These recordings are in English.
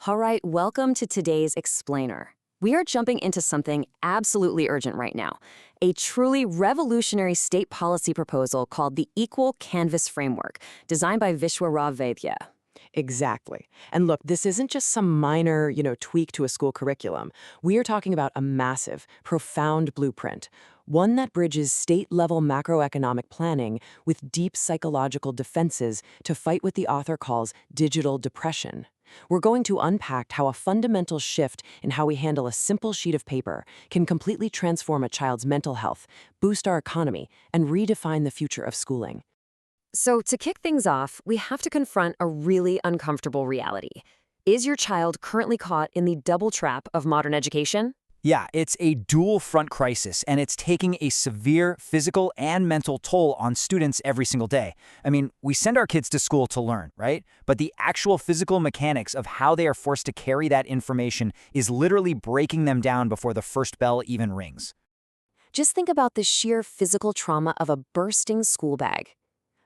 All right, welcome to today's Explainer. We are jumping into something absolutely urgent right now, a truly revolutionary state policy proposal called the Equal Canvas Framework, designed by Vishwa Vaidhya. Exactly. And look, this isn't just some minor, tweak to a school curriculum. We are talking about a massive, profound blueprint, one that bridges state-level macroeconomic planning with deep psychological defenses to fight what the author calls digital depression. We're going to unpack how a fundamental shift in how we handle a simple sheet of paper can completely transform a child's mental health, boost our economy, and redefine the future of schooling. So, to kick things off, we have to confront a really uncomfortable reality. Is your child currently caught in the double trap of modern education? Yeah, it's a dual front crisis, and it's taking a severe physical and mental toll on students every single day. I mean, we send our kids to school to learn, right? But the actual physical mechanics of how they are forced to carry that information is literally breaking them down before the first bell even rings. Just think about the sheer physical trauma of a bursting school bag.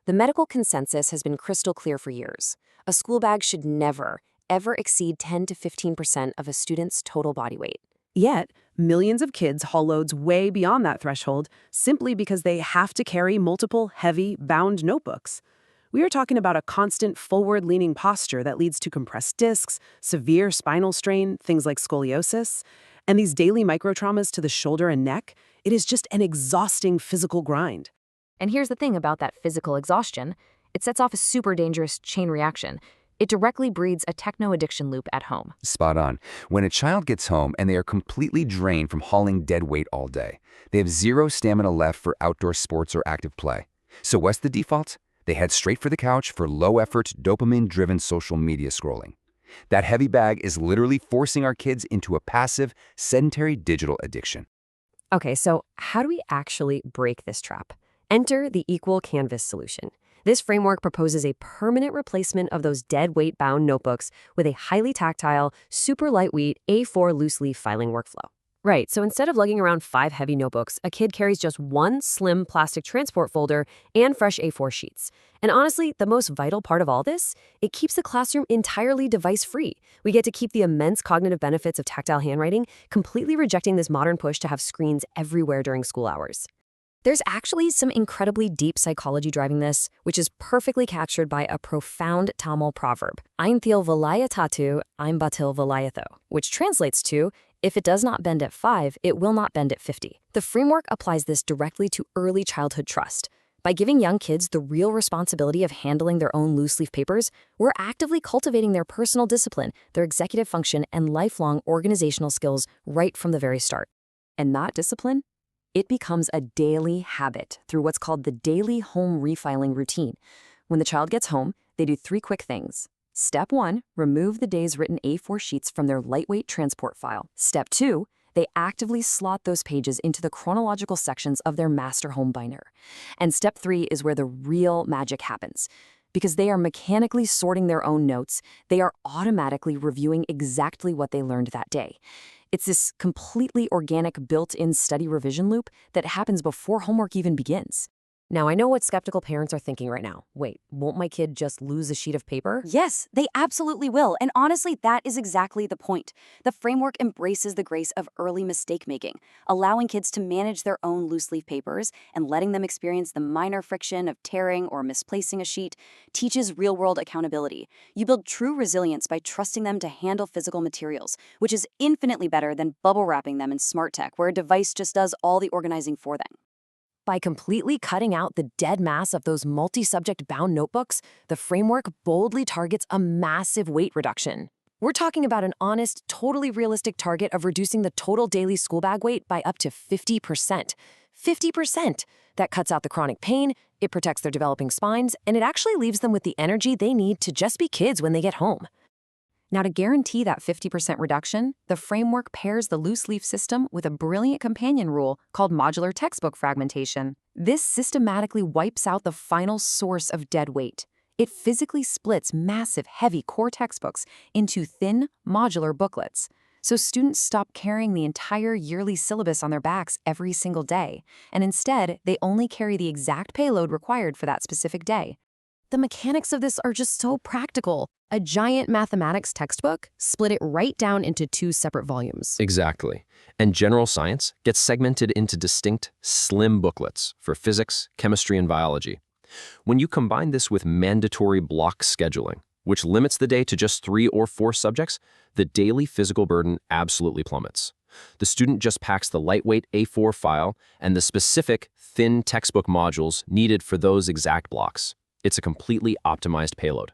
The medical consensus has been crystal clear for years. A school bag should never, ever exceed 10 to 15% of a student's total body weight. Yet, millions of kids haul loads way beyond that threshold simply because they have to carry multiple heavy, bound notebooks. We are talking about a constant forward-leaning posture that leads to compressed discs, severe spinal strain, things like scoliosis, and these daily microtraumas to the shoulder and neck. It is just an exhausting physical grind. And here's the thing about that physical exhaustion. It sets off a super dangerous chain reaction. It directly breeds a techno-addiction loop at home. Spot on. When a child gets home and they are completely drained from hauling dead weight all day, they have zero stamina left for outdoor sports or active play. So what's the default? They head straight for the couch for low-effort, dopamine-driven social media scrolling. That heavy bag is literally forcing our kids into a passive, sedentary digital addiction. Okay, so how do we actually break this trap? Enter the Equal Canvas solution. This framework proposes a permanent replacement of those dead weight-bound notebooks with a highly tactile, super lightweight A4 loose-leaf filing workflow. Right, so instead of lugging around 5 heavy notebooks, a kid carries just one slim plastic transport folder and fresh A4 sheets. And honestly, the most vital part of all this, it keeps the classroom entirely device-free. We get to keep the immense cognitive benefits of tactile handwriting, completely rejecting this modern push to have screens everywhere during school hours. There's actually some incredibly deep psychology driving this, which is perfectly captured by a profound Tamil proverb, Ain thil valayatatu, ain batil valayatho, which translates to, if it does not bend at 5, it will not bend at 50. The framework applies this directly to early childhood trust. By giving young kids the real responsibility of handling their own loose-leaf papers, we're actively cultivating their personal discipline, their executive function, and lifelong organizational skills right from the very start. And that discipline? It becomes a daily habit through what's called the daily home refiling routine. When the child gets home, they do 3 quick things. Step 1, remove the day's written A4 sheets from their lightweight transport file. Step 2, they actively slot those pages into the chronological sections of their master home binder. And step 3 is where the real magic happens. Because they are mechanically sorting their own notes, they are automatically reviewing exactly what they learned that day. It's this completely organic built-in study revision loop that happens before homework even begins. Now, I know what skeptical parents are thinking right now. Wait, won't my kid just lose a sheet of paper? Yes, they absolutely will. And honestly, that is exactly the point. The framework embraces the grace of early mistake-making, allowing kids to manage their own loose-leaf papers and letting them experience the minor friction of tearing or misplacing a sheet teaches real-world accountability. You build true resilience by trusting them to handle physical materials, which is infinitely better than bubble wrapping them in smart tech, where a device just does all the organizing for them. By completely cutting out the dead mass of those multi-subject bound notebooks, the framework boldly targets a massive weight reduction. We're talking about an honest, totally realistic target of reducing the total daily school bag weight by up to 50%. 50%! That cuts out the chronic pain, it protects their developing spines, and it actually leaves them with the energy they need to just be kids when they get home. Now, to guarantee that 50% reduction, the framework pairs the loose-leaf system with a brilliant companion rule called modular textbook fragmentation. This systematically wipes out the final source of dead weight. It physically splits massive, heavy core textbooks into thin, modular booklets. So students stop carrying the entire yearly syllabus on their backs every single day, and instead, they only carry the exact payload required for that specific day. the mechanics of this are just so practical. A giant mathematics textbook, split it right down into 2 separate volumes. Exactly. And general science gets segmented into distinct, slim booklets for physics, chemistry, and biology. When you combine this with mandatory block scheduling, which limits the day to just 3 or 4 subjects, the daily physical burden absolutely plummets. The student just packs the lightweight A4 file and the specific, thin textbook modules needed for those exact blocks. It's a completely optimized payload.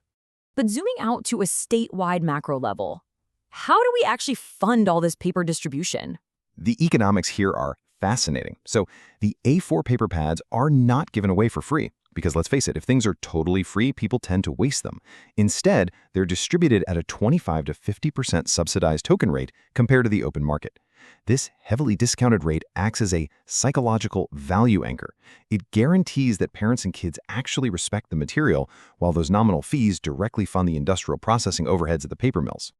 But zooming out to a statewide macro level, how do we actually fund all this paper distribution? The economics here are fascinating. So the A4 paper pads are not given away for free. Because let's face it, if things are totally free, people tend to waste them. Instead, they're distributed at a 25 to 50% subsidized token rate compared to the open market. This heavily discounted rate acts as a psychological value anchor. It guarantees that parents and kids actually respect the material, while those nominal fees directly fund the industrial processing overheads of the paper mills.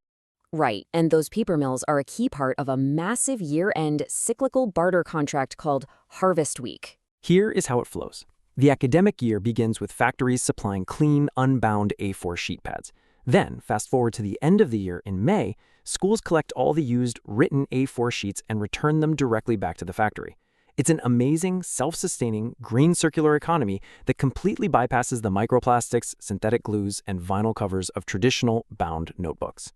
Right, and those paper mills are a key part of a massive year-end cyclical barter contract called Harvest Week. Here is how it flows. The academic year begins with factories supplying clean, unbound A4 sheet pads. Then, fast forward to the end of the year in May, schools collect all the used written A4 sheets and return them directly back to the factory. It's an amazing, self-sustaining, green circular economy that completely bypasses the microplastics, synthetic glues, and vinyl covers of traditional bound notebooks.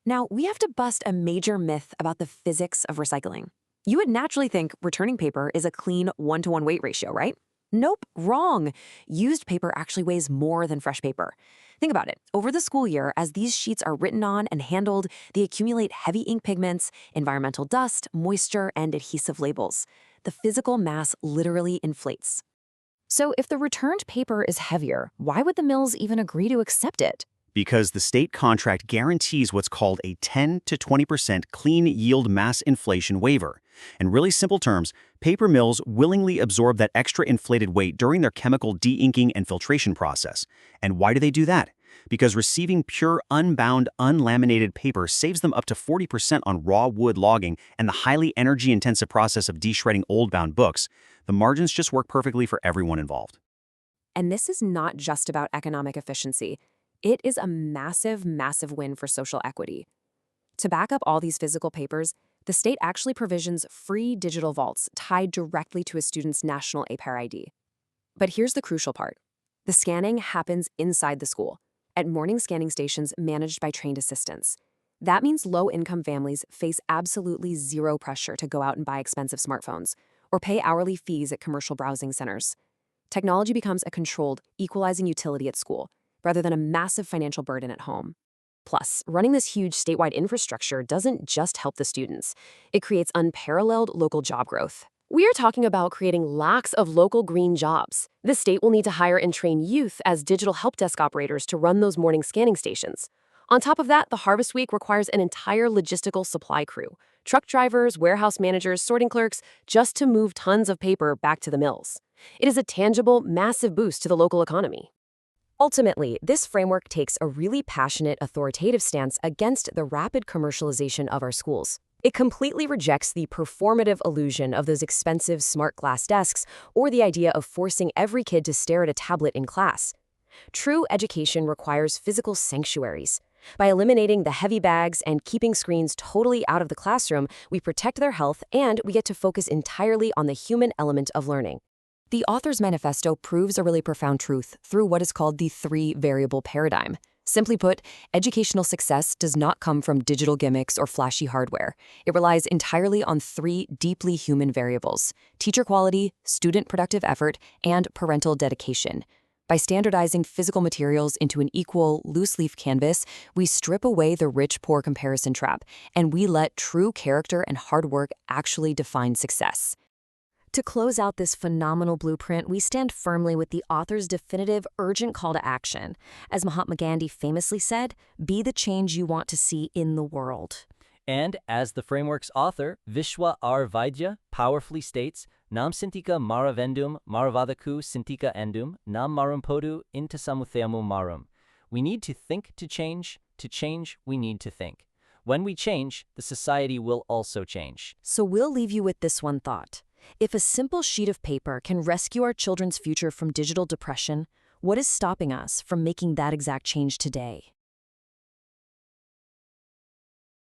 Now, we have to bust a major myth about the physics of recycling. You would naturally think returning paper is a clean 1-to-1 weight ratio, right? Nope, wrong. Used paper actually weighs more than fresh paper. Think about it. Over the school year, as these sheets are written on and handled, they accumulate heavy ink pigments, environmental dust, moisture, and adhesive labels. The physical mass literally inflates. So if the returned paper is heavier, why would the mills even agree to accept it? Because the state contract guarantees what's called a 10 to 20% clean yield mass inflation waiver. In really simple terms, paper mills willingly absorb that extra inflated weight during their chemical de-inking and filtration process. And why do they do that? Because receiving pure, unbound, unlaminated paper saves them up to 40% on raw wood logging and the highly energy-intensive process of de-shredding old-bound books. The margins just work perfectly for everyone involved. And this is not just about economic efficiency. It is a massive, massive win for social equity. To back up all these physical papers, the state actually provisions free digital vaults tied directly to a student's national APAIR ID. But here's the crucial part. The scanning happens inside the school, at morning scanning stations managed by trained assistants. That means low-income families face absolutely zero pressure to go out and buy expensive smartphones or pay hourly fees at commercial browsing centers. Technology becomes a controlled, equalizing utility at school, rather than a massive financial burden at home. Plus, running this huge statewide infrastructure doesn't just help the students. It creates unparalleled local job growth. We are talking about creating lakhs of local green jobs. The state will need to hire and train youth as digital help desk operators to run those morning scanning stations. On top of that, the Harvest Week requires an entire logistical supply crew, truck drivers, warehouse managers, sorting clerks, just to move tons of paper back to the mills. It is a tangible, massive boost to the local economy. Ultimately, this framework takes a really passionate, authoritative stance against the rapid commercialization of our schools. It completely rejects the performative illusion of those expensive smart glass desks or the idea of forcing every kid to stare at a tablet in class. True education requires physical sanctuaries. By eliminating the heavy bags and keeping screens totally out of the classroom, we protect their health and we get to focus entirely on the human element of learning. The author's manifesto proves a really profound truth through what is called the 3-variable paradigm. Simply put, educational success does not come from digital gimmicks or flashy hardware. It relies entirely on 3 deeply human variables: teacher quality, student productive effort, and parental dedication. By standardizing physical materials into an equal, loose-leaf canvas, we strip away the rich-poor comparison trap, and we let true character and hard work actually define success. To close out this phenomenal blueprint, we stand firmly with the author's definitive, urgent call to action. As Mahatma Gandhi famously said, be the change you want to see in the world. And as the framework's author, Vishwa Vaidhya, powerfully states, Nam sintika maravendum maravadaku sintika endum, nam marumpodu intasamutheamu marum. We need to think to change we need to think. When we change, the society will also change. So we'll leave you with this one thought. If a simple sheet of paper can rescue our children's future from digital depression, What is stopping us from making that exact change today?